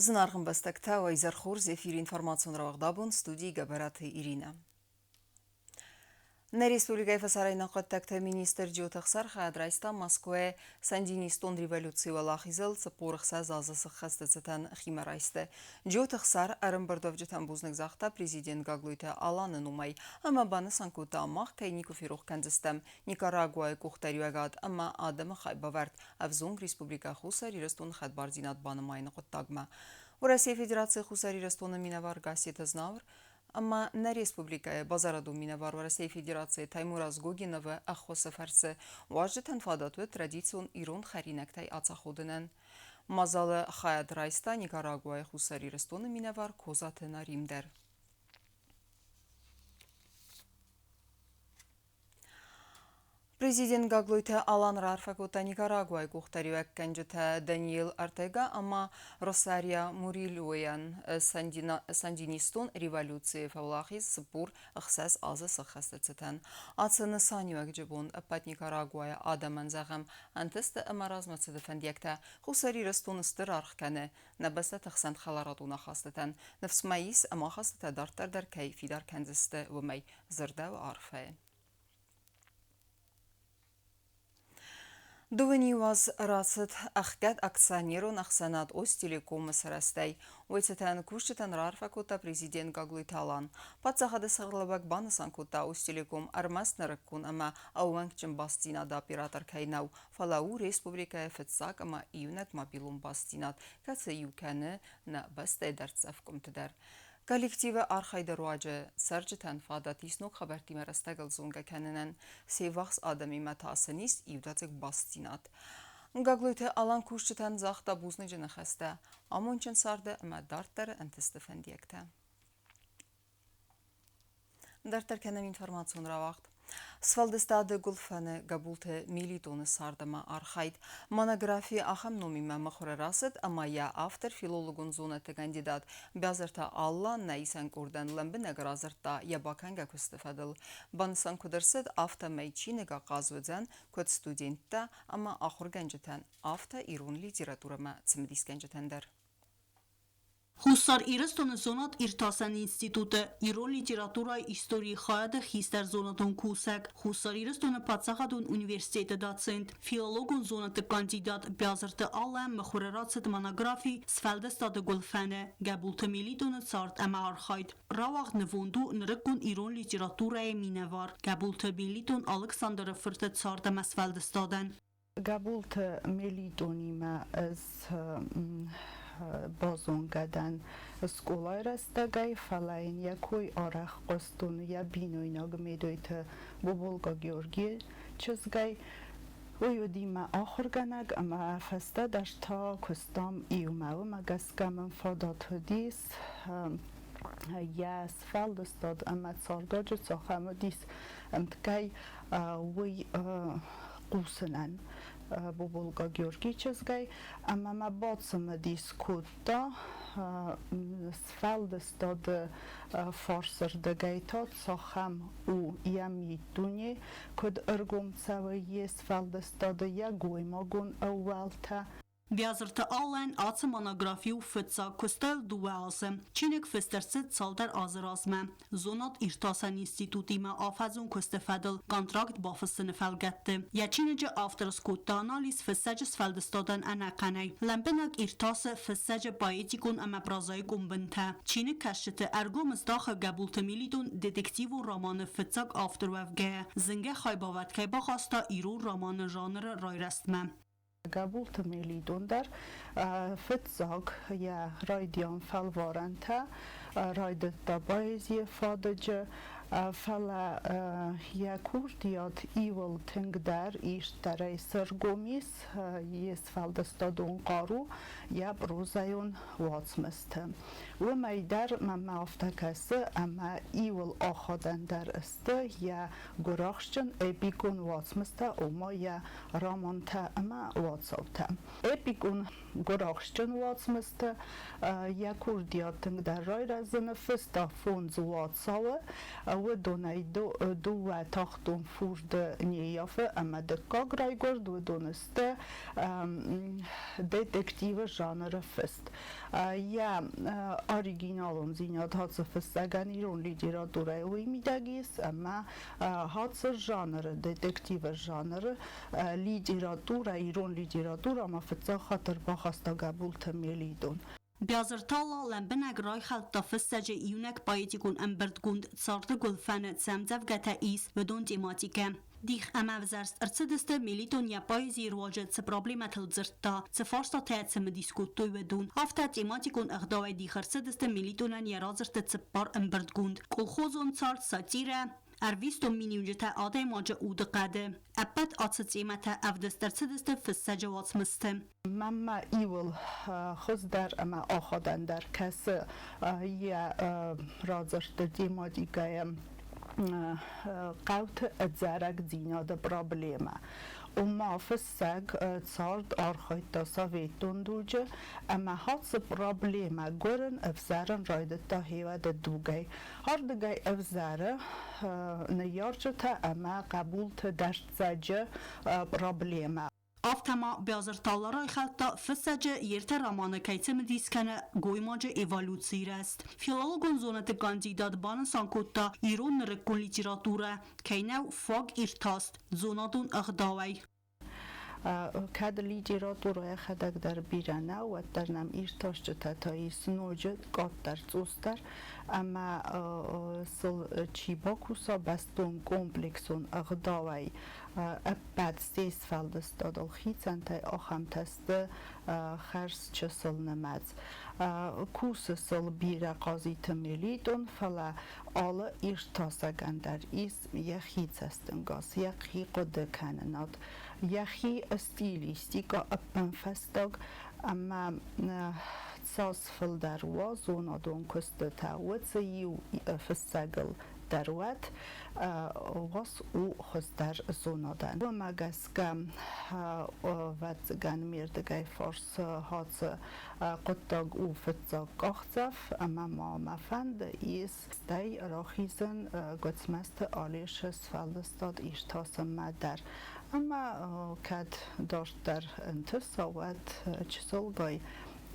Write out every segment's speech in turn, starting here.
Знаргын бастакта ва изархур зефир информацион равагдабун студии Габараты Ирина. На республикай фасарайна qottaqta министр Джотахсар хадрайста Москве сандинистон революции валахизел цапорхса зазасы хастацатан химарайсты. Джотахсар арымбардовжатан бузнак захта президент Гаглуйта Аланы нумай, ама баны санкута амах кайнику фирух канзыстам Никарагуай кухтарюагад ама адама хайбавард авзунг республика хусари растун хадбардинат баны майны qottagma. У России Федерации хусари растуна минавар гасета знавр, Ама на республика Базараду Минавар России Федерации Таймураз Гогинова Ахоса Фарсы важжетан фадатвы традицион Ирон Харинактай Ацаходынен. Мазалы Хаяд Райста Никарагуай Хусари Рестона Минавар Козатына Римдер. Президент Гаглуйта Алан Рарфакута Никарагуай Кухтариуак Канджета Даниил Артега, ама Росария Мурилуян Сандинистон революции Фавлахис Сапур Ахсас Аза Сахастацетан. Ацаны Санюак Джабун Апат Никарагуая Адаман Захам Антеста Амаразмаца Дефендекта Хусари Растун Стырархкане Набаста Тахсан Халаратуна Хастатан Навсмаис Амахастата Дартардар Кайфидар Канзесте Вумай Зардав Арфе. Дувани ваз расет ахкат акционерон ахсанат Остелеком сарастай. Уйцетан куштетан рарфакута президент Гаглуйта Алан. Пацахады сағырлабак банысан кута Остелеком армас нараккун ама ауанкчен бастинада оператор кайнау. Фалау республика фетсак ама июнат мобилум бастинат. Каца юканы на бастай дарцавком тидар. Коллективы архайдаруаджы сарджитан фадатиснок хабартима растагал зунга каненен севахс адами матасанист ивдацик бастинат. Гаглуйте Алан кушчитан захта бузны жынахаста, амончен сарды ама дарттары антистефендиекте. Дарттар кенем информацион равахт. Свалдестады гулфаны габулты милитоны сардама архайд. Монография ахам номима махурарасыд, ама я автор филологун зонаты кандидат. Бязарта Алла наисан курдан ламбина гразарта ябаканга кустефадыл. Бансан кудырсыд авто майчинега казвыдзан код студентта, ама ахурганжетан авто ирун литературама цимдисканжетандер. Հուսար իրստոնը զոնատ իրտասան ինստիտուտը, իրոն լիտերատուրայ իսტორիի խայադը խիստար զոնատոն կուսակ, հուսար իրստոնը պացախադուն ունիվերսիտետը դացենտ, ֆիոլոգուն զոնատը կանդիդատ բյազրտը ալեմ մխուրերացըտ մանագրաֆի սվալդը ստադը գոլֆանը, գաբուլթը միլիտոնը ծարտ əmə արխայդ, ռավաղ նվոնդու նրկուն իրոն լիտերատուրայ մինավար, գաբուլթը միլիտոն Ալեքսանդրը ֆրտը ծարտ əmə սվալդը ստադան. Գաբուլթը միլիտոնիմը بازونگدن سکولای رستگای فلاین یکوی آرخ قستون یا بینوی نگمیدویت ببولگا گیورگی چزگای ویو دیما آخر گنگ اما فسته داشتا کستام ایومه و مگسگم فادات دیس یا سفال دستاد اما سالگاج ساخم دیس امتگای وی قوسنن ببولگا گیورگی چزگای اما ما باتسم دیسکوتا سفال دستاد فارسر دگای تا ساخم او یمی دونی کد ارگوم سوی سفال دستاد یا گوی مگون اول تا Բյազրտը ալեն ացը մանագրաֆի ու ֆծա կստել դու է ասեմ, չինեք ֆստերցետ ծալդար ազրազմը, զոնատ իրտասան ինստիտուտի մա افزون کستفادل کانترکت با فسن فلگته یا چینجا آفترس کوتانالیس فسج فلدستادن انا قنای لمبنک ارتاس فسج بایتیکون اما برازای گمبنته چین کشت ارگو مزداخ قبولت میلیدون دتکتیو و رمان فتساک آفتر وفگه زنگه خای باوت که بخواستا ایرو رمان ژانر رای رستمه قبولت میلیدون در فتزاگ یا رایدیان فلوارنته راید دبایزی فادجه فلا یا کوردیات ایول تنگ در ایش در سرگومیس یس فلدستادون قارو یا بروزایون واتسمسته و میدر مما افتکسه اما ایول آخادن در استه یا گراخشن اپیکون واتسمسته اما یا رامانته اما واتساوته اپیکون گراخشن واتسمسته یا کوردیات تنگ در رای رزن فستا فونز واتساوه و دونای دو و تاختون فورد نیافه اما دکاگ رای گرد و دونسته դետեկտիվը ժանրը ֆստ я оригиналом зинят հացը ֆստական իրոն լիտերատուրայի ու իմիդագիս ամա հացը ժանրը դետեկտիվը ժանրը լիտերատուրա իրոն լիտերատուրա ամա ֆծա խատր բախաստագաբուլ թմելիդոն Բյազրտալը լեմբնակ ռայխալ տաֆսսաջը իունակ պայետիկուն ըմբրդգունդ ծարդը գոլֆանը ծամձավ գաթայիս վդոն տեմատիկը Դիխ ամավզարստ ըրցդստը միլիտոնյա պայզի ռոջը ց պրոբլեմատլ ձրտա ց ֆորստա թայցը մդիսկուտույ վդուն ավտա տեմատիկուն ըղդավայ դիխ ըրցդստը միլիտոնան երազրտը ց պար ըմբրդգունդ կոլխոզոն ծարդ սատիրը Arvisto minimjeta adai maja udqade. Apat atsatsimata avdastartsdiste fissajawatmiste. Mamma evil خزدر اما آخادن در کس یا رازرت دیمادیگایم قوت اتزارک زیناد پرابلیمه وما فسق صارت أرخيت صافيتون دوجة أما هاتس بروبليما قرن أفزارن رايدتا هيواد الدوغي هردغي أفزاره نيارجتا أما قبولت درتزاجة بروبليما Avtama beazırtallara xalqda fısaca yerter ramanı kaytımı diskene goymacı evolütsiyir است. Filologon zonatı kandidat banın sankutta İron nırıkkun literatura kaynav fag irtast zonatun ıgdavay. کاد لیتراتورای خدک در بیرانه و در نم ایرتاش تایی سنوجه قط در زوستر اما سل چی باکوسا بستون کمپلکسون اغداوی بعد استیس فلدست دادل خیتن تای آخم تست خرس چسل نماز کوس سل بیره قاضی تمیلیدون فلا آلا ایرتاسا گندر اسم یخیت استن گاز یخی قد کنناد یخی استیلیستیکا اپن فستاگ اما ساس فل در وازون آدون کست تاوت زیو فستاگل دروات واس او خستر زونادن و مگس کم واتگان میردگای فارس هات قطاگ او فتزاگ آخزف اما ما مفند ایس دی راخیزن گتمست آلیش سفالستاد ایشتاسم مدر اما کد داشت در انتصابت چسول گای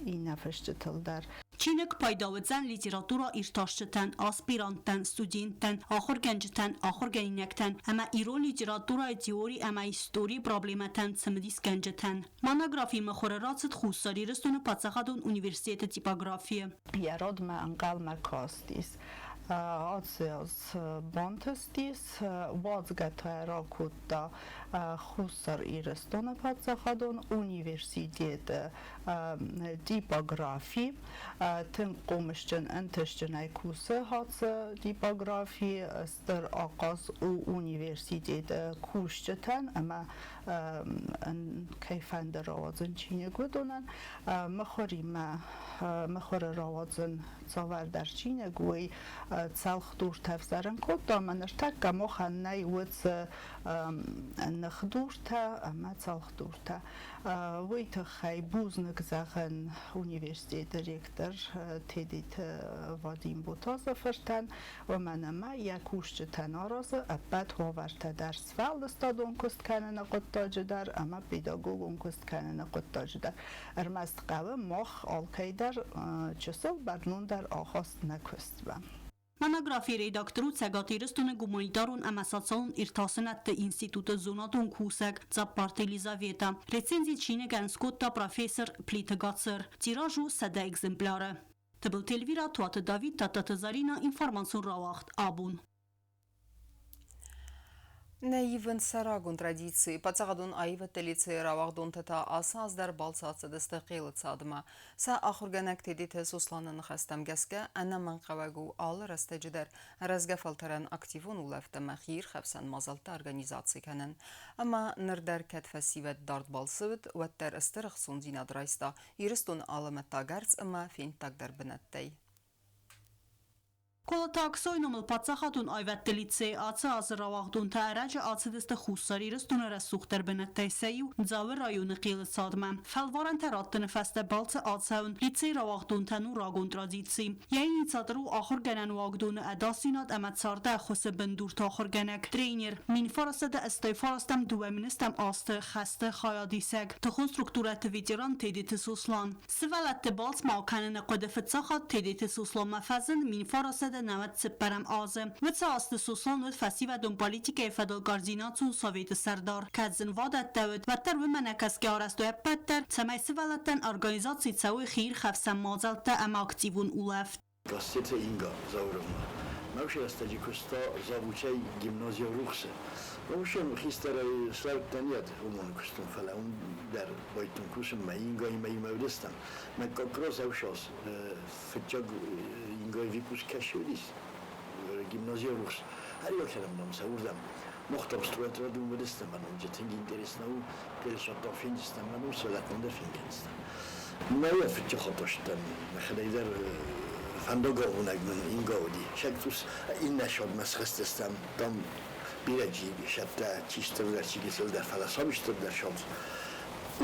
این نفشتتل در Çinek paydavıdzən literatura irtaşçıtən, aspirantən, studentən, axır gəncitən, axır gəninəkdən, əmə İron literatura teori əmə histori problemətən çımdis gəncitən. Monografi məxorəratsıt xusari rıstunu patsaxadun Universiteti tipografiye. Yarod mə anqal mə kastis. Atsias bantestis, vazgatay rakutta xusar irestona patsaxadun Universiteti tipografi. Tın qomışcın entişcın aykuse hatsa tipografi stır aqas u Universiteti kuşçıtan ama keyfende ravazın çiğne gudunan مخور روازن زاور در چین گوی تلخ دور تفسرن کد دامنش تک گمو خننی وز نخدور تا اما تلخ دور تا وی تخی بوز نگزاقن Universitet direktör تدیت وادیم بوتاز فرتن و من ما یکوشت تنارازه ابد هاورت درس فعل استادون کست کنن قطاج در اما پیداگوگون کست کنن قطاج در ارمست قوه مخ آلکی در چسل برنون در آخاست نکست بم Monografi redaktoru Cegatiristună gumanitarun amasațon irtasenat de Institută Zonatun Kusek Zaparte Elizaveta. Recenzii cine gan scotta profesor Plităgațăr. Tirajul sada exemplare. Tăbăl telvira toată David Tata Zarina informațiun rawacht abun. Նայիվն սարագուն տրադիցի, պացաղադուն այվը տելիցի ռավաղդուն տտա ասազ դար բալցացը դստեղիլը ծադմա, սա ախուրգանակ տեդիթը սուսլանը նխաստամ գասկը, անաման қավագու алы растеджидер разгафалтаран активун улафта махир хавсан мазалта организации канан. Ама нырдар катфасивет дарт балсывыт, ваттар ыстырық сундина драйста, ирыстун алымы тагарц, ама фин тагдар бінаттай. Կոլոտաքսոյն ումլ պացախատուն այվատտե լիցե ացը ազրավաղդուն թարաջը ացը դստը խուսարիրս տուները սուխտեր բնետեսեյու ձավը ռայունը қիլը սադմա ֆալվարան թարատտը նվաստը բալցը ացաուն լիցե ռավաղդուն թանու ռագուն տրադիցի Յային իցատրու ախոր գանանու աղդունը ադասինատ ամացարդա խոսը բնդուր թախոր գանակ տրեյներ մին ֆարասը ըստե ֆարաստամ դուվեմինստամ աստը խաստը խայադիսակ տխուն ստրուկտուրատը վիտերան թեդիթը սուսլան սվալատը բալց մալքանը նկոդը ֆծախատ թեդիթը սուսլան մաֆազն մին ֆարասը Նավат սպարամ ազը վծա աստը սուսլան ոտ ֆասիվա դոն պոլիտիկա էֆադոլ կարզինացու սովետը սարդար կածն վադատ տավդ վատար վմանակասկի արաստո էպատար ծամայսը վալատան արգանիզացի ծավի խիր խավսամ մազալտա ամ ակտիվուն ուլավ Gazetece Inga Zavrovna. Naše stađi kosta zavučaj gimnazija Ruhse. Nauşen histere slavten jed umon kostum fala der boytun kusum ma Inga ima mevdestam. Ma kakroz avşos fitjag Inga vipus kaşulis. Gimnazija Ruhs. Her yok helamdam savurdam. Muhtar struetra dum vedestam anum jeting interesna u pelşattan finistam anum solatman der finistam. Ma ya fitjag hatoştan. Ma khadayder Fandoga unagman ingodi. Şaktus inna şod masxistestam tam bireci şatta çiştirler çigisler falan sabiştirler şod.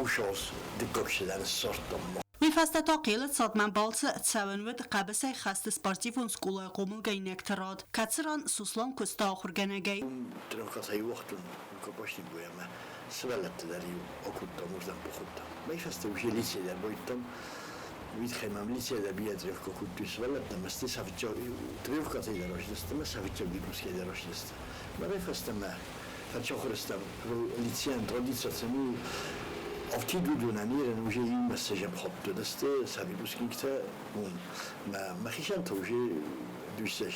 Uşos dikokşilen sortum. Միֆաստատա կելը ծատման բալցը ծավնվդ կաբսայ խաստը սպարտիվոն սկուլայ qoմul գայնեկտրad կացրան սուսլան կստա ախուրգանագայ Trokatay vaxtun kapaştık bu yama. Sıvalattılar okuttum oradan okuttum. Meyfasta bir şey liseler boyuttum. Відхаймам ліцея біядрів кокутус валатна масти савчо тривката й дорожність, ми савчо бігуське дорожність. Мене фастама фачохристам ліцеян традиція це ну авті дуду на мірен уже їм месежем хопто дасте савібуські кта он ма хішан то уже дусеш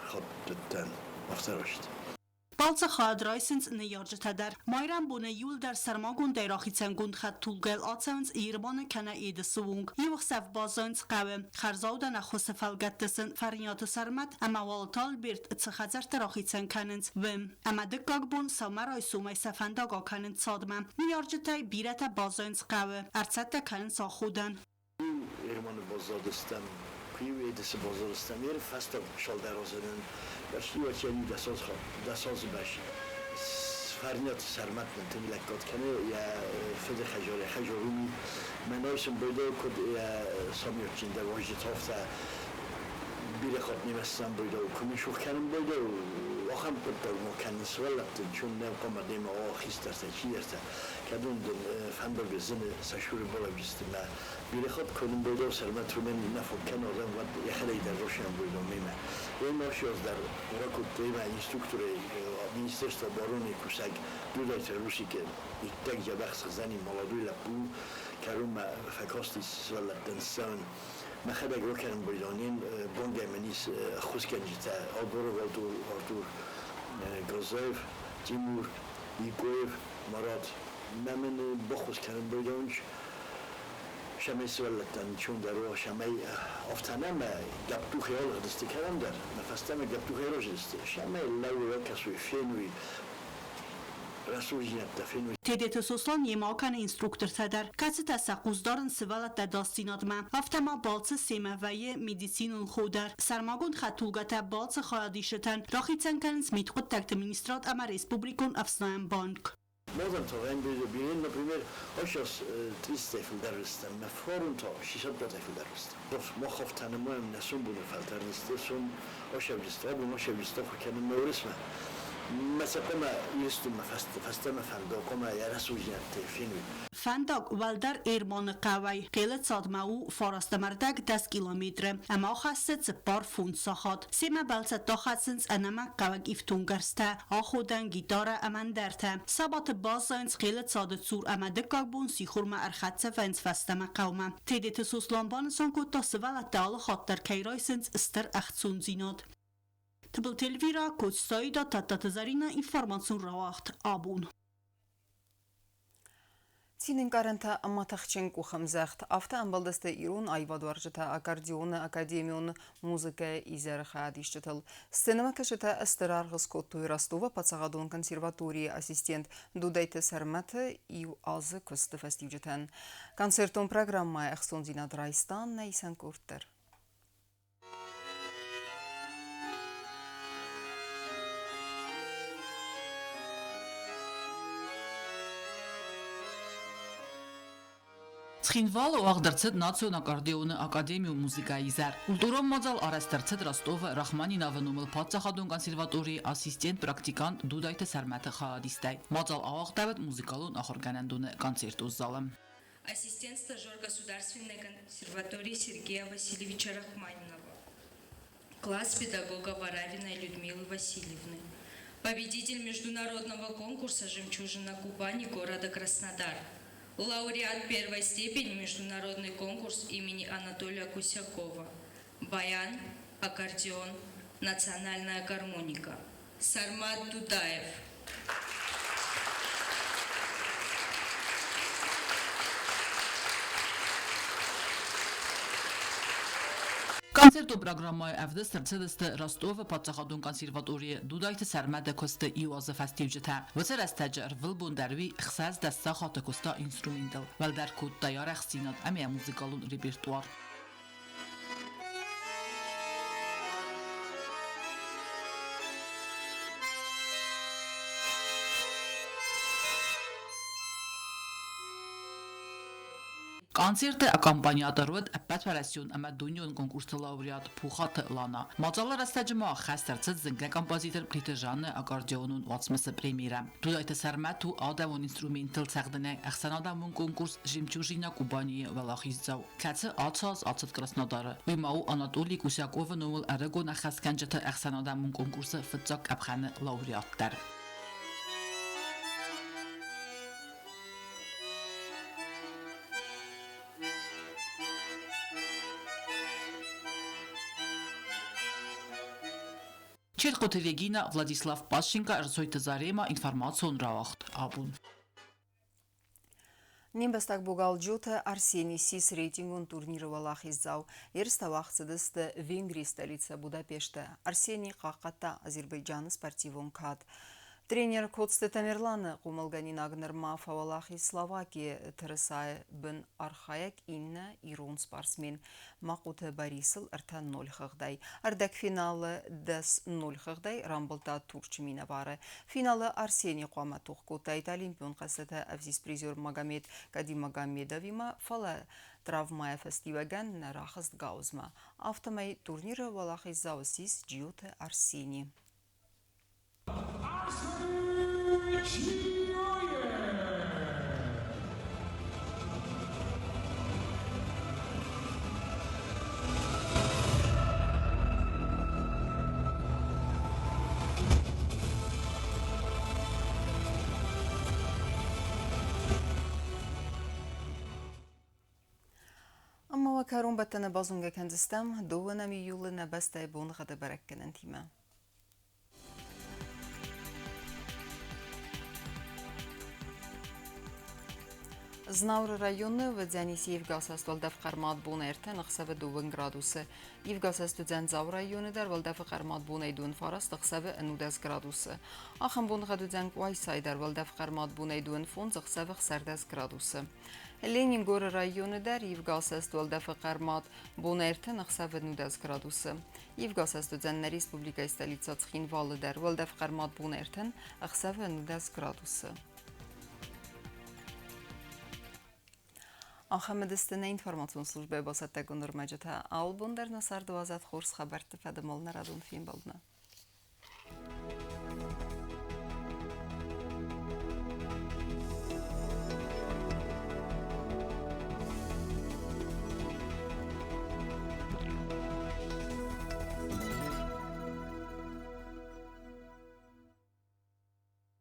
хоптан авторошт. Բալցը խադրայսինց նյարջթադար մայրան բոնը յուլ դար սարմագուն դերախիցեն գունդ խատ թուլգել ացանց իրբանը քանա իդսուունգ եւ խսավ բազանց qave խարզաուդան խոսեֆալ գատտսն ֆարինյատը սարմատ ամավալտալ բիրտ ցխածար դերախիցեն կանենց վեմ ամադկագբուն սամարայ սումայ սաֆանդագ կանենց սադմա նյարջթայ բիրատա բազանց qave արցատա կանենց ախուդան Ermanı bozadıstan Kıyı edisi bozadıstan yer fasta şaldarozunun Başlıyor çeni dasaz baş Farniyat sarmatın tümlek kotkanı ya fede hajorumi Menayşın böyle kod ya samiyot çinde vajit hafta bir ekot nimestan böyle konuşurken böyle Oxam pıttar mokanı sıvallattın çünkü komadema o histarsa çiyerse kadındın fandogı zını saşuru bolabistime bir ekot konum böyle sarmat rumen nafokkan odan vad yakhaleyda roşan böyle mime Ema şozlar rakut tema instruktörü Ministerstva obrany kusak dodajte Rusike İttek cebak sızani maladuyla bu karuma fakostis sıvallattın sağın ما خدای روکن بیدانیم بانگ منیس خوشگنجیته آبرو آرتور گازایف تیمور ایگویف مراد من بخوش کنم بیدانش شمه سوالتن چون در رو شمه افتانه ما گپتو خیال دسته کردم در نفسته ما گپتو خیال دسته شمه لو کسوی فینوی Թեդեթը սոսլան եմական ինստրուկտոր թադար կացը տասակուզդարն սվալատ դաստինատմա ավտամա բալցը սեմավայե մեդիցինուն խոդար սարմագուն խատուլգատա բալցը խայադիշըտան ռախիցանկանց միտխոտ տակտը մինիստրատ ամա ռեսպուբլիկոն ավսնայան բանկ Modern to ben birinin например hoşos 300 fildarıstan me forum to 600 fildarıstan. Dof mokhov tanımım nesun bunu fildarıstan son hoşavcısta bu hoşavcısta kendi mevresme. Mesela koma yustum fastama fando koma yarasujat filmi. Fandog valdar ermanı qavay qelə çadmağı farastamardag 10 kilometre ama xasset par fund saxat sema balsa taxatsins anama qavag iftungarsta axodan gitara amandarta sabat bazans qelə çadı sur amade qagbun sixurma arxatsa vens fastama qawma tedet suslanban son kotasvala dal xattar kayraysins istar axtsun zinat Tıbıl telvira koçsayda tattatazarina informasyon rawaxt abun Цинин каранта аматахченку хамзахт авто амбалдасты ирун айвадваржата аккордеоны академион музыка изерха адиштатал сценама кашата астараргыс коттуй Ростова пацагадон консерватории ассистент дудайте сарматы и азы кысты фестивжетен концертон программа эхсон зинад райстан найсан куртер Սխինվալը ու աղդրցդ նացիոն ակարդեոնը ակադեմիու մուզիկայի զար։ Ուլտուրոմ մոձալ արեստրցդ Ռոստովը Ռախմանի նավնումել Փաթսախադուն կոնսերվատորի ասիստենտ պրակտիկան դուդայթը սարմաթը խաղադիստայ։ Մոձալ աղաղտավետ մուզիկալուն ախորգանանդունը կոնցերտ ուզալը։ Ассистент стажер Государственной консерватории Сергея Васильевича Рахманинова. Класс педагога Варавиной Людмилы Васильевны. Победитель международного конкурса «Жемчужина Кубани» города Краснодар. Лауреат первой степени международный конкурс имени Анатолия Кусякова. Баян, аккордеон, национальная гармоника. Сармат Дудаев. Концерту программой ФД Стерцедесте Ростова Патсахадун консерватории Дудайты Сармада Косты Иуаза фестивджета. Вцерестеджер Вилбундарви Хсаз Десса Хата Коста инструментал. Валдар Кут Таяр Хсинат Амия музыкалун репертуар. Концерты аккомпаниаторует Патварасион Амадуньон конкурса лауреат Пухата Лана. Мацалар астаджма хастерцет зинга композитор Притежаны аккордеонун вацмысы премьера. Тудайта сармату адамон инструментал сагдане ахсанадамун конкурс Жемчужина Кубани Валахиззау. Кацы атсаз атсат Краснодары. Вимау Анатолий Кусякова новыл Арагон ахасканджата ахсанадамун конкурса Фыцак Абханы лауреаттар. Черко телегина Владислав Пашченко Рсойта Зарема информацион равахт абун. Нембестак богал джута Арсений Сис рейтингун турнира Валахиззау. Ерста вахцедесте Венгрия столица Будапешта. Арсений Қақата Азербайджан спортивон кад. Тренер Кодсте Тамерланы Кумалганин Агнерма Фавалахи Словакия Тересай Бен Архаяк Инна Ирон спортсмен Макуте Борисыл Артан 0 хагдай. Ардак финалы Дес 0 хагдай Рамблта Турчмина бары. Финалы Арсений Қуаматух Котай Олимпион Қасата Авзис призер Магомед Кади Магомедовима Фала травмая фестиваган на Рахаст Гаузма. Автомай турнира Валахиззау Сис Джиоте Арсений. أما وكارون بتنا بازونجا كنزستم دونا ميولنا بستا بون غدا بركن انتيما Znavr rayonu ve Dzenisi Yevgasast Valdaf Qarmat Buna erten Aqsava 2 graduсы. Yevgasast Dzenzav rayonu dar Valdaf Qarmat Buna idun farast Aqsava 10 graduсы. Axan Bun Gadu Dzenk Vaysay dar Valdaf Qarmat Buna idun fond Aqsava 10 graduсы. Leningor rayonu dar Yevgasast Valdaf Qarmat Buna erten Aqsava 10 graduсы. Yevgasast Dzenna Respublika stolitsa Tskhinvalı dar Valdaf Qarmat Buna erten Aqsava 10 graduсы. Ахамедистина информацион службе басатагон нормаҷата албон дар насар 12 хурс хабар тифадамол нарадун фим балдна.